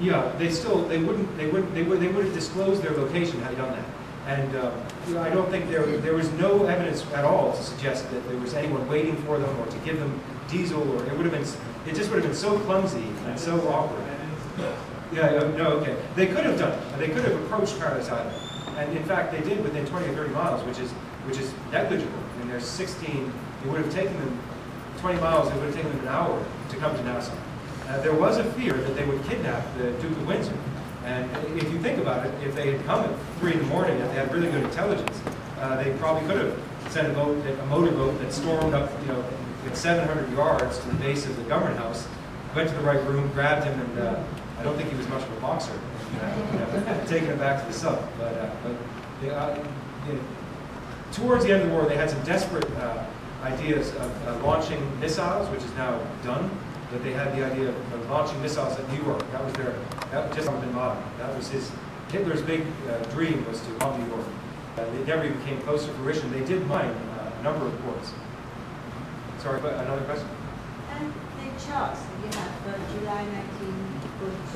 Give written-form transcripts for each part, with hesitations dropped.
Yeah, they would have disclosed their location had they done that. And you know, I don't think there was no evidence at all to suggest that there was anyone waiting for them or to give them diesel, or it just would have been so clumsy and so awkward. Yeah, no, okay. They could have done it. They could have approached Paradise Island, and in fact they did within 20 or 30 miles, which is negligible. I mean, there's 16. It would have taken them 20 miles. It would have taken them an hour to come to Nassau. There was a fear that they would kidnap the Duke of Windsor. And if you think about it, if they had come at 3 in the morning and they had really good intelligence, they probably could have sent a motorboat that stormed up, you know, at 700 yards to the base of the government house, went to the right room, grabbed him, and I don't think he was much of a boxer, taking him back to the sub. Towards the end of the war, they had some desperate ideas of launching missiles, which is now done. But they had the idea of launching missiles at New York. That was just bin Laden. That was Hitler's big dream, was to bomb New York. It never even came close to fruition. They did mine a number of ports. Sorry, but another question? And the charts that you have for July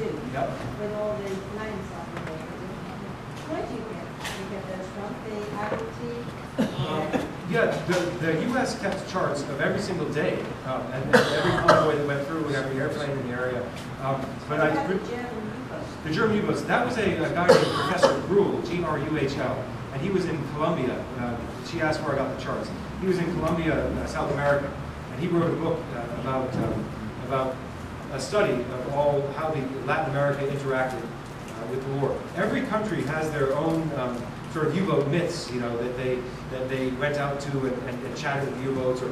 1942, yep, with all the lines on there, where do you get those from? The Admiralty? Yeah, the U.S. kept charts of every single day, and every convoy that went through, and every airplane in the area. The German U-boats. That was a guy named Professor Gruhl, G-R-U-H-L, and he was in Colombia. She asked where I got the charts. He was in Colombia, South America, and he wrote a book about a study of how the Latin America interacted with the war. Every country has their own sort of U-boat myths, you know, that they went out to and chatted with the U-boats. Or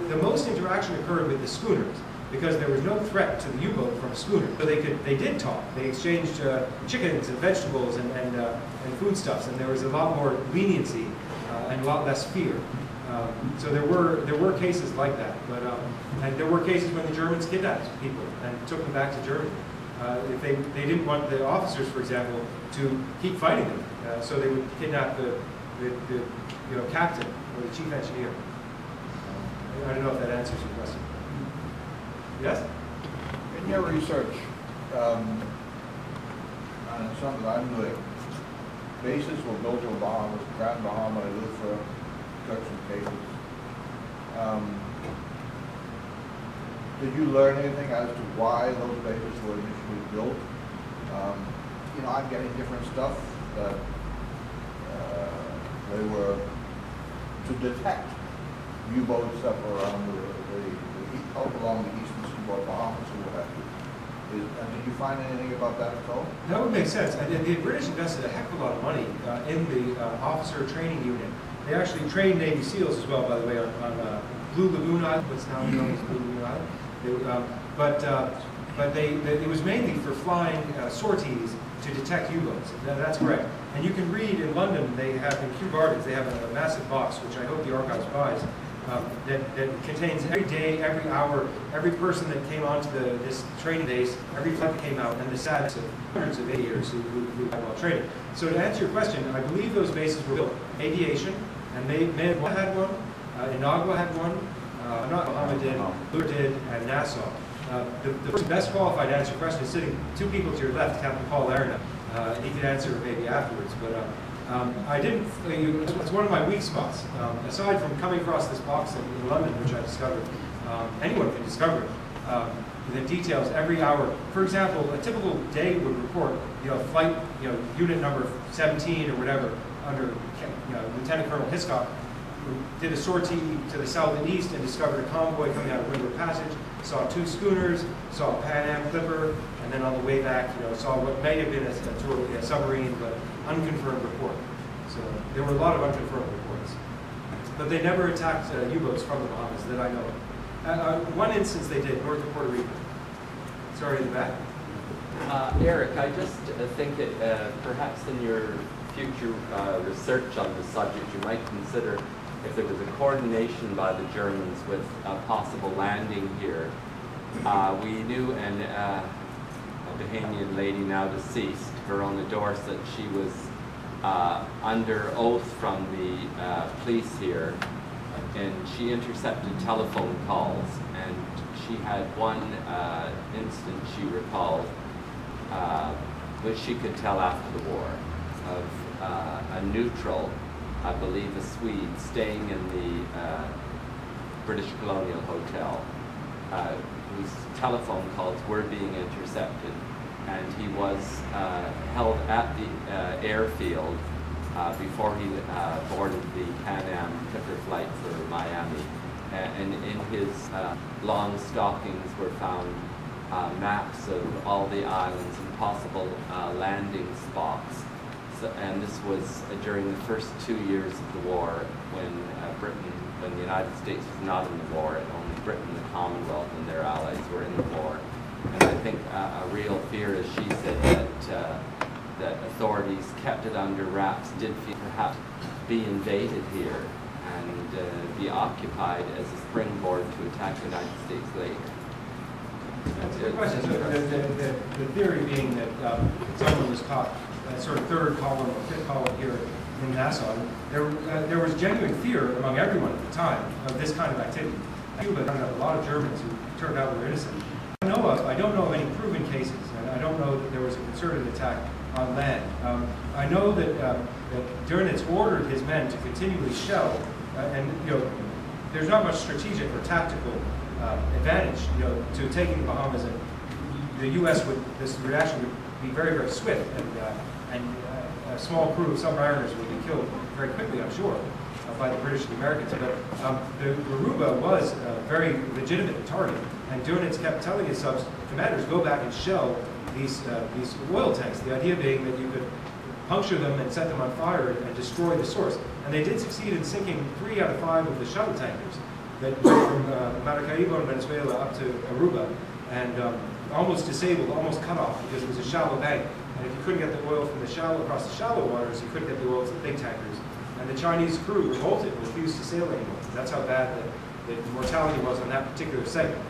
the most interaction occurred with the schooners, because there was no threat to the U-boat from a schooner. So they did talk. They exchanged chickens and vegetables and foodstuffs, and there was a lot more leniency and a lot less fear. So there were cases like that, but and there were cases when the Germans kidnapped people and took them back to Germany. If they didn't want the officers, for example, to keep fighting them, so they would kidnap the captain or the chief engineer. I don't know if that answers your question. Yes? In your research, on some that I'm doing, bases were built in Bahamas, Grand Bahama, Eleuthera, Turks and Caicos. Did you learn anything as to why those bases were initially built? You know, I'm getting different stuff that they were to detect U-boats that were around along the eastern seaboard, Bahamas, or what have you. Did you find anything about that at all? That would make sense. The British invested a heck of a lot of money in the officer training unit. They actually trained Navy SEALs as well, by the way, on Blue Lagoon Island, what's now known as Blue Lagoon Island. It was mainly for flying sorties to detect U-boats. That's correct. And you can read in London, they have in Kew Gardens, they have a massive box, which I hope the archives buys, that contains every day, every hour, every person that came onto this training base, every flight that came out, and the status of hundreds of aviators who had well trained. So to answer your question, I believe those bases were built. Aviation, and Managua had one, Inagua had one, not Bahama did, Lure did, and Nassau. The person best qualified to answer your question is sitting 2 people to your left, Captain Paul Arena. He could answer maybe afterwards, but I didn't. It's one of my weak spots. Aside from coming across this box in London, which I discovered, anyone can discover it. That details every hour. For example, a typical day would report, flight, unit number 17 or whatever, under Lieutenant Colonel Hiscock, who did a sortie to the south and east and discovered a convoy coming out of Wiberg Passage, saw 2 schooners, saw a Pan Am clipper, and then on the way back, saw what may have been a submarine, but unconfirmed report. So there were a lot of unconfirmed reports. But they never attacked U-boats from the Bahamas that I know of. One instance they did, north of Puerto Rico. Sorry, in the back. Eric, I just think that perhaps in your future research on the subject, you might consider if there was a coordination by the Germans with a possible landing here. We knew a Bahamian lady now deceased, Verona Dorset. She was under oath from the police here, and she intercepted telephone calls, and she had one instance she recalled which she could tell after the war, of a neutral, I believe a Swede, staying in the British Colonial Hotel, whose telephone calls were being intercepted, and he was held at the airfield before he boarded the Pan Am Clipper flight for Miami. And in his long stockings were found maps of all the islands and possible landing spots. So, and this was during the first 2 years of the war, when when the United States was not in the war, and only Britain, the Commonwealth, and their allies were in the war. And I think a real fear, as she said, that authorities kept it under wraps, did feel perhaps be invaded here and be occupied as a springboard to attack the United States later. That's a good question. So the theory being that someone was caught, sort of third column or fifth column here in Nassau. There was genuine fear among everyone at the time of this kind of activity. Cuba turned out a lot of Germans who turned out were innocent. I don't know of any proven cases, and I don't know that there was a concerted attack on land. I know that Dönitz ordered his men to continually shell, and there's not much strategic or tactical advantage, to taking the Bahamas, and the U.S. this reaction would be very, very swift, and a small crew of submariners would be killed very quickly, I'm sure, by the British and the Americans. But the Aruba was a very legitimate target, and Dönitz kept telling his commanders, go back and shell these oil tanks. The idea being that you could puncture them and set them on fire and destroy the source. And they did succeed in sinking 3 out of 5 of the shuttle tankers that went from Maracaibo in Venezuela up to Aruba, and almost disabled, almost cut off, because it was a shallow bank. And if you couldn't get the oil from across the shallow waters, you couldn't get the oil to the big tankers. And the Chinese crew revolted and refused to sail anymore. That's how bad the mortality was on that particular segment.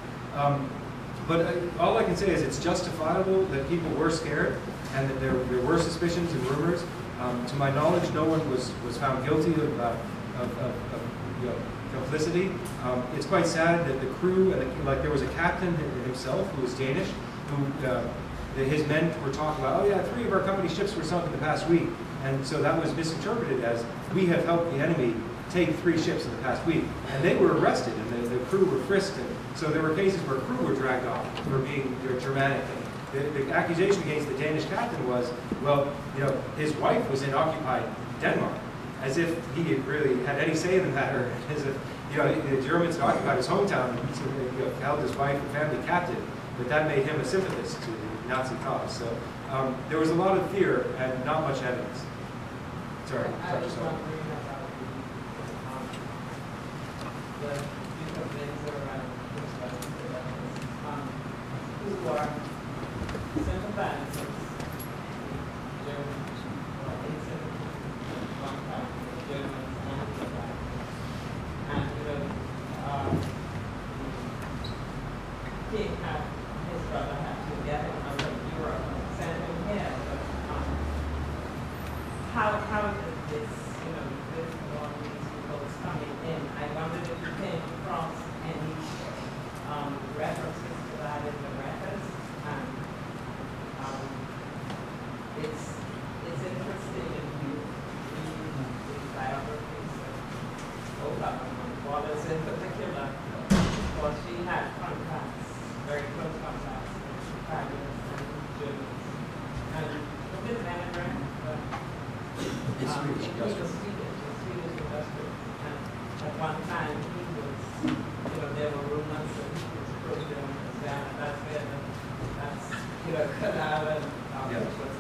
But all I can say is it's justifiable that people were scared, and that there were suspicions and rumors. To my knowledge, no one was found guilty of complicity. It's quite sad that the crew, there was a captain himself who was Danish, who his men were talking about, oh yeah, 3 of our company ships were sunk in the past week. And so that was misinterpreted as, we have helped the enemy take 3 ships in the past week. And they were arrested, and the crew were frisked. And so there were cases where crew were dragged off for being Germanic. The accusation against the Danish captain was, well, his wife was in occupied Denmark, as if he had really had any say in the matter, as if the Germans had occupied his hometown and so, held his wife and family captive, but that made him a sympathist to the Nazi cause. So there was a lot of fear and not much evidence. Sorry. I just want to bring that out. The different things that are around who are sympathizers, Germans, or innocent, one time, Germans and King had, his brother had to get him out of Europe and send him here. But how did this, this all these people coming in? I wondered if you came across any references to that in the records. And it's interesting if you read the biographies of Ola Wallace in particular, because she had contacts, very close contacts with Italians and Germans. And a bit of anagram, but It's Swedish industrial. Swedish industrial. And at one time he was, there were rumors that he was Prussian and that's where Canal and was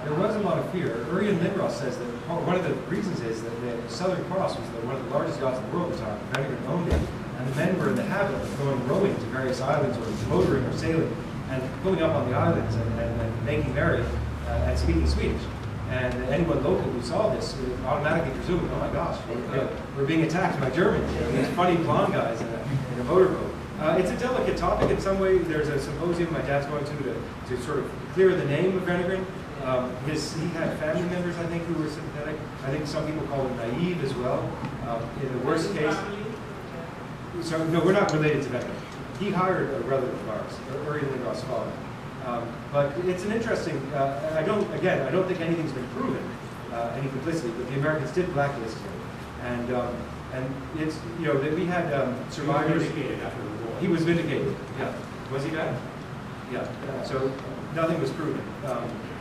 There was a lot of fear. Urian Lindros says that one of the reasons is that the Southern Cross was one of the largest yachts in the world at the time. Venegan owned it, and the men were in the habit of going rowing to various islands, or motoring or sailing, and pulling up on the islands and making merry and speaking Swedish. And anyone local who saw this automatically presumed, oh my gosh, we're being attacked by Germans, these funny blonde guys in a motorboat. It's a delicate topic in some way. There's a symposium my dad's going to sort of clear the name of Venegan. He had family members, I think, who were sympathetic. I think some people call him naive as well. In the worst case, so no, we're not related to Venegan. he hired a relative of ours, Uri Lingoff's father. But it's an interesting, I don't think anything's been proven, any complicity, but the Americans did blacklist him. And it's, you know, that we had survivors. He was vindicated, yeah. Was he back? Yeah. So nothing was proven.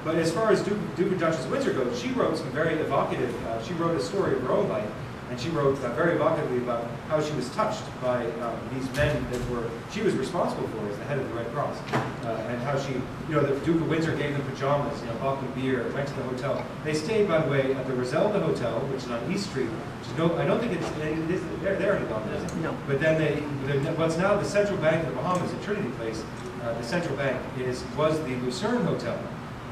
But as far as Duke and Duchess of Windsor goes, she wrote some very evocative, she wrote a story of her own life, and she wrote very evocatively about how she was touched by these men that she was responsible for as the head of the Red Cross, and how she, you know, the Duke of Windsor gave them pajamas, you know, bought them beer, went to the hotel. They stayed, by the way, at the Roselda Hotel, which is on East Street, which is I don't think they're there any longer, is it? No. But then what's now the Central Bank of the Bahamas at Trinity Place, the Central Bank was the Lucerne Hotel.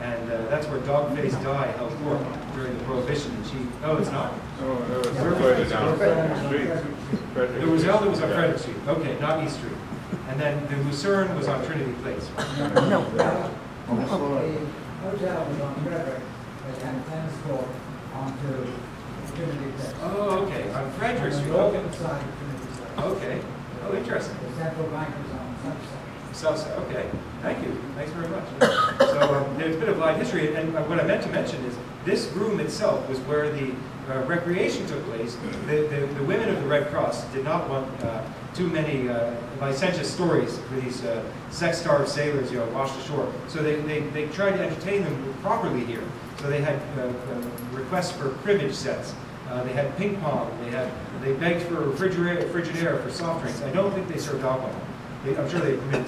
And that's where Dog-Faced Di held court during the Prohibition. And it's not? Oh, it was further down Frederick Street. The Roselda was on Frederick Street. Okay, not East Street. And then the Lucerne was on Trinity Place. No. The hotel was on Wiberg, but had a tennis court onto Trinity Place. Oh, okay, on Frederick Street. On the Okay. northern side of Trinity Place. Okay. Oh, interesting. The central bank was on the south side. South, okay. Thank you. Thanks very much. So there's a bit of live history, and what I meant to mention is this room itself was where the recreation took place. The women of the Red Cross did not want too many licentious stories for these sex-starved sailors, you know, washed ashore. So they tried to entertain them properly here. So they had requests for cribbage sets. They had ping pong. They begged for Frigidaire for soft drinks. I don't think they served alcohol. I'm sure they permitted